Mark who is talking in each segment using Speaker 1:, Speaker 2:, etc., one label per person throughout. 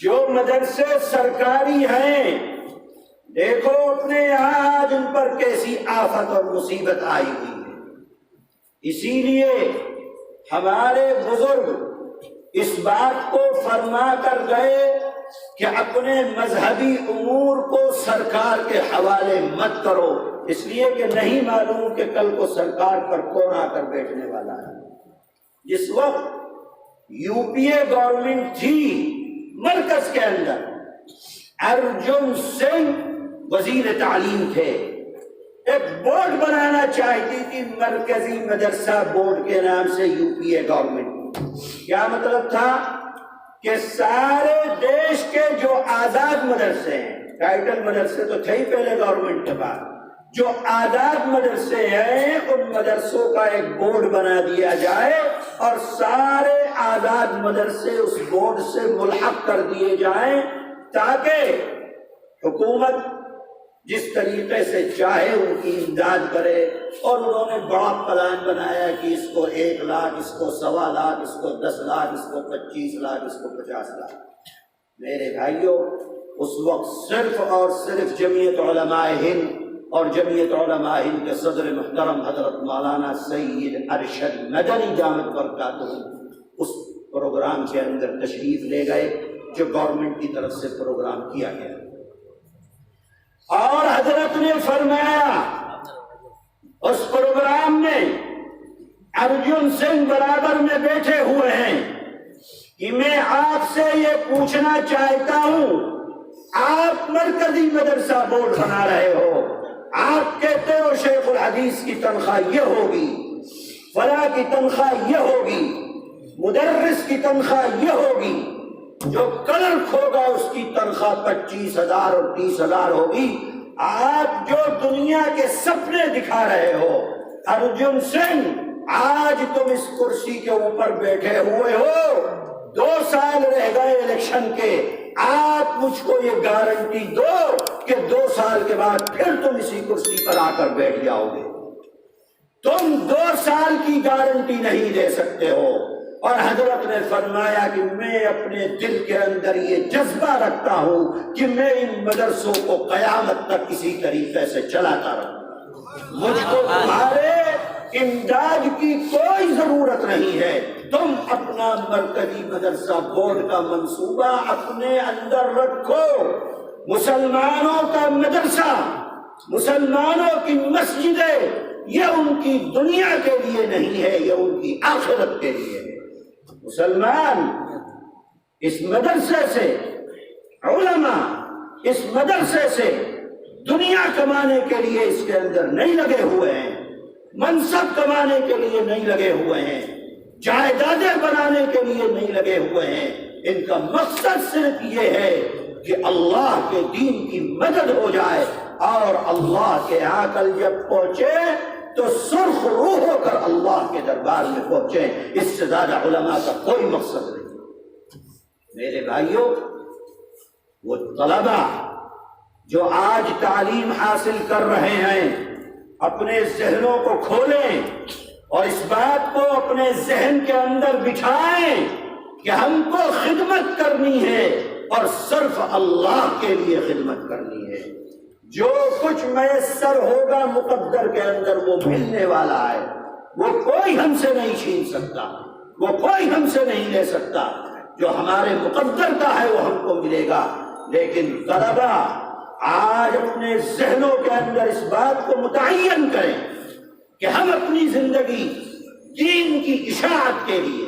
Speaker 1: جو مدرسے سرکاری ہیں، دیکھو اپنے یہاں آج ان پر کیسی آفت اور مصیبت آئی ہوئی ہے۔ اسی لیے ہمارے بزرگ اس بات کو فرما کر گئے کہ اپنے مذہبی امور کو سرکار کے حوالے مت کرو، اس لیے کہ نہیں معلوم کہ کل کو سرکار پر کون آ کر بیٹھنے والا ہے۔ جس وقت یو پی اے گورنمنٹ تھی مرکز کے اندر، ارجن سنگھ وزیر تعلیم تھے، ایک بورڈ بنانا چاہتی تھی مرکزی مدرسہ بورڈ کے نام سے یو پی اے گورنمنٹ۔ کیا مطلب تھا کہ سارے دیش کے جو آزاد مدرسے ہیں، ٹائٹل مدرسے تو تھے ہی پہلے گورنمنٹ کے بعد، جو آزاد مدرسے ہیں ان مدرسوں کا ایک بورڈ بنا دیا جائے اور سارے آزاد مدرسے اس بورڈ سے ملحق کر دیے جائیں، تاکہ حکومت جس طریقے سے چاہے ان کی امداد کرے۔ اور انہوں نے بڑا پلان بنایا کہ اس کو 1 لاکھ، اس کو 1.25 لاکھ، اس کو 10 لاکھ، اس کو 25 لاکھ، اس کو 50 لاکھ۔ میرے بھائیوں، اس وقت صرف اور صرف جمعیت علماء ہند اور جمعیت علماء ہند کے صدر محترم حضرت مولانا سید ارشد مدنی دامت برکاتہ اس پروگرام کے اندر تشریف لے گئے جو گورنمنٹ کی طرف سے پروگرام کیا گیا، اور حضرت نے فرمایا اس پروگرام میں ارجن سنگھ برابر میں بیٹھے ہوئے ہیں کہ میں آپ سے یہ پوچھنا چاہتا ہوں، آپ مرکزی مدرسہ بورڈ بنا رہے ہو، آپ کہتے ہو شیخ الحدیث کی تنخواہ یہ ہوگی، فلاں کی تنخواہ یہ ہوگی، مدرس کی تنخواہ یہ ہوگی، جو کلرک ہوگا اس کی تنخواہ 25,000 اور 30,000 ہوگی۔ آپ جو دنیا کے سپنے دکھا رہے ہو، ارجن سنگھ آج تم اس کرسی کے اوپر بیٹھے ہوئے ہو، 2 سال رہ گئے الیکشن کے، آپ مجھ کو یہ گارنٹی دو کہ 2 سال کے بعد پھر تم اسی کرسی پر آ کر بیٹھ جاؤ گے۔ تم 2 سال کی گارنٹی نہیں دے سکتے ہو۔ اور حضرت نے فرمایا کہ میں اپنے دل کے اندر یہ جذبہ رکھتا ہوں کہ میں ان مدرسوں کو قیامت تک اسی طریقے سے چلاتا رہوں۔ مجھ کو تمہارے امداد کی کوئی ضرورت نہیں ہے، تم اپنا مرکزی مدرسہ بورڈ کا منصوبہ اپنے اندر رکھو۔ مسلمانوں کا مدرسہ، مسلمانوں کی مسجدیں، یہ ان کی دنیا کے لیے نہیں ہے، یہ ان کی آخرت کے لیے ہے۔ مسلمان اس مدرسے سے، علماء اس مدرسے سے دنیا کمانے کے لیے اس کے اندر نہیں لگے ہوئے ہیں، منصب کمانے کے لیے نہیں لگے ہوئے ہیں، جائیدادیں بنانے کے لیے نہیں لگے ہوئے ہیں۔ ان کا مقصد صرف یہ ہے کہ اللہ کے دین کی مدد ہو جائے، اور اللہ کے یہاں کل جب پہنچے تو سرخ روح ہو کر اللہ کے دربار میں پہنچے۔ اس سے زیادہ علماء کا کوئی مقصد نہیں۔ میرے بھائیوں، وہ طلبہ جو آج تعلیم حاصل کر رہے ہیں، اپنے ذہنوں کو کھولیں اور اس بات کو اپنے ذہن کے اندر بٹھائیں کہ ہم کو خدمت کرنی ہے اور صرف اللہ کے لیے خدمت کرنی ہے۔ جو کچھ میسر ہوگا مقدر کے اندر وہ ملنے والا ہے، وہ کوئی ہم سے نہیں چھین سکتا، وہ کوئی ہم سے نہیں لے سکتا۔ جو ہمارے مقدر کا ہے وہ ہم کو ملے گا۔ لیکن طلبہ آج اپنے ذہنوں کے اندر اس بات کو متعین کریں کہ ہم اپنی زندگی دین کی اشاعت کے لیے،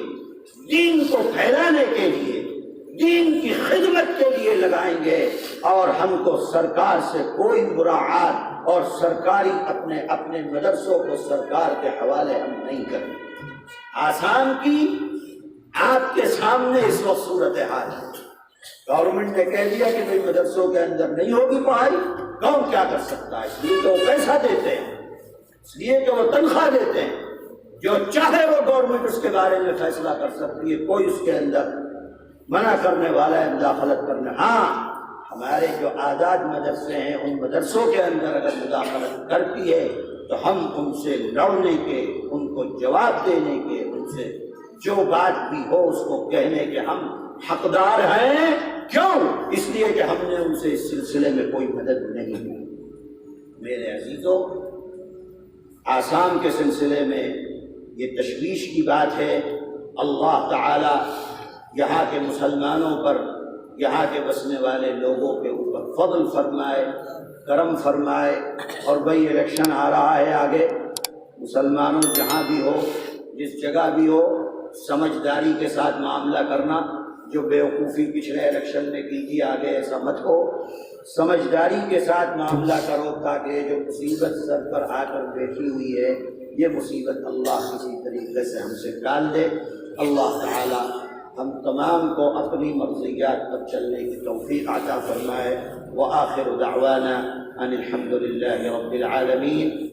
Speaker 1: دین کو پھیلانے کے لیے، دین کی خدمت کے لیے لگائیں گے، اور ہم کو سرکار سے کوئی مراعات اور سرکاری اپنے مدرسوں کو سرکار کے حوالے ہم نہیں کریں۔ آسام کی آپ کے سامنے اس وقت صورتحال ہے، گورنمنٹ نے کہہ دیا کہ بھئی مدرسوں کے اندر نہیں ہوگی پڑھائی، کون کیا کر سکتا ہے؟ اس لیے کہ وہ پیسہ دیتے ہیں، اس لیے کہ وہ تنخواہ دیتے ہیں، جو چاہے وہ گورنمنٹ اس کے بارے میں فیصلہ کر سکتی ہے، کوئی اس کے اندر منع کرنے والا ہے مداخلت کرنا۔ ہاں، ہمارے جو آزاد مدرسے ہیں ان مدرسوں کے اندر اگر مداخلت کرتی ہے تو ہم ان سے لڑنے کے، ان کو جواب دینے کے، ان سے جو بات بھی ہو اس کو کہنے کے ہم حقدار ہیں کیوں؟ اس لیے کہ ہم نے ان سے اس سلسلے میں کوئی مدد نہیں کی۔ میرے عزیزوں، آسام کے سلسلے میں یہ تشویش کی بات ہے۔ اللہ تعالی یہاں کے مسلمانوں پر، یہاں کے بسنے والے لوگوں کے اوپر فضل فرمائے، کرم فرمائے۔ اور بھئی الیکشن آ رہا ہے آگے، مسلمانوں جہاں بھی ہو، جس جگہ بھی ہو، سمجھداری کے ساتھ معاملہ کرنا۔ جو بیوقوفی پچھلے الیکشن میں کی تھی آگے ایسا مت ہو، سمجھداری کے ساتھ معاملہ کرو، تاکہ جو مصیبت سر پر آ کر بیٹھی ہوئی ہے یہ مصیبت اللہ کسی طریقے سے ہم سے ٹال دے۔ اللہ تعالی ہم تمام کو اپنی مرضیات پر چلنے کی توفیق عطا فرمائے۔ وآخر دعوانا ان الحمد للہ رب العالمین۔